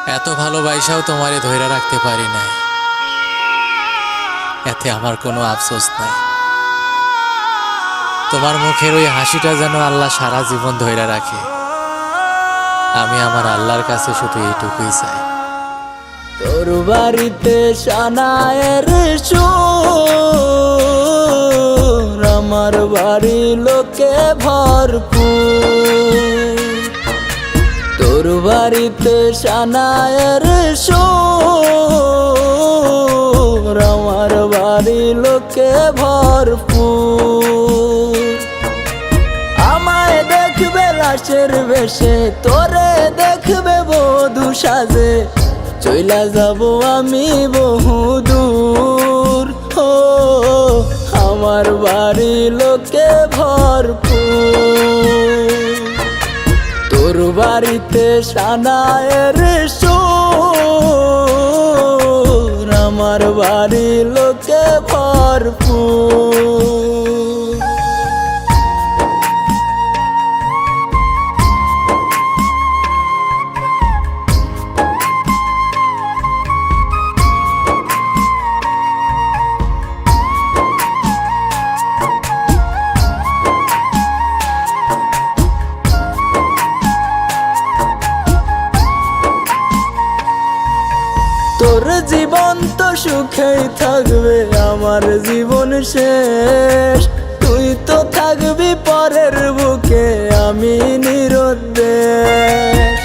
এত ভালোবাসাও তোমারে ধইরা রাখতে পারি নাই, এতে আমার কোনো আফসোস নাই। তোমার মুখের ওই হাসিটা যেন আল্লাহ সারা জীবন ধইরা রাখে। আমি আমার আল্লাহর কাছে শুধু এইটুকুই চাই। তোর বাড়িতে সানায়ের সুর, আমার বাড়ি লোকে ভরপুর। তোর বাড়িতে সানায়ের সুর, আমার বাড়ি লোকে ভরপুর। আমায় দেখবে লাশের বেশে, তোরে দেখবে বধূ সাজে, চইলা যাব আমি বহুদূর। ও আমার বাড়ি লোকে ভরপুর। তোর বাড়িতে সানায়ের সুর, আমার বাড়ি লোকে ভরপুর। তোর জীবন তো সুখেই থাকবে, আমার জীবন শেষ। তুই তো থাকবি পরের বুকে, আমি নিরুদ্দেশ।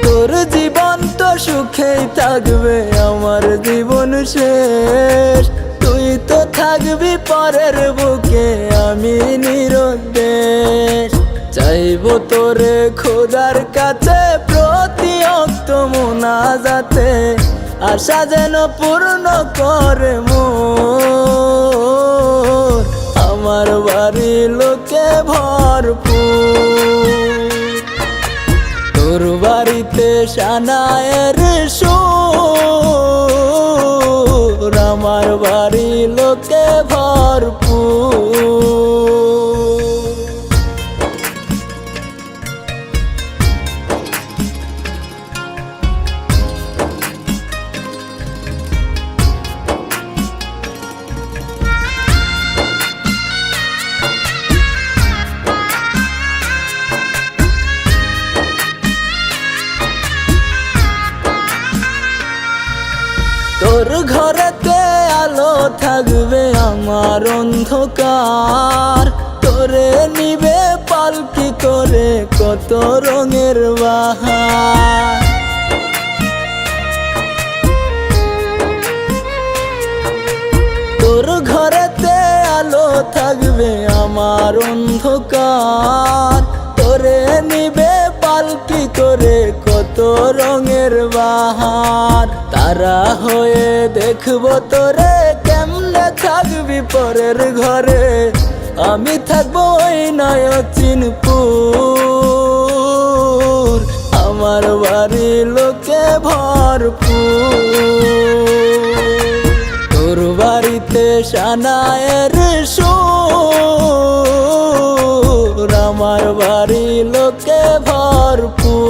তোর জীবন তো সুখেই থাকবে, আমার জীবন শেষ। তুই তো থাকবি পরের বুকে, আমি নিরুদ্দেশ। চাইবো তোরে খোদার কাছে প্রতি অক্ত মুনাজাতে, আশা যেন পূর্ণ করে মোর। আমার বাড়ি লোকে ভরপুর। তোর বাড়িতে সানায়ের সুর, আমার বাড়ি লোকে ভরপুর। তোর ঘরেতে আলো থাকবে, আমার অন্ধকার। তোরে নিবে পালকি করে কত রঙের বাহার। তোর ঘরেতে আলো থাকবে, আমার অন্ধকার। তোরে নিবে পালকি করে কত রঙের বাহার। তারা হয়ে দেখবো তোরে, কেমনে থাকবি পরের ঘরে। আমি থাকবো ওই নয়চিনপুর, আমার বাড়ি লোকে ভরপুর। তোর বাড়িতে সানায়ের সুর, আমার বাড়ি লোকে ভরপুর।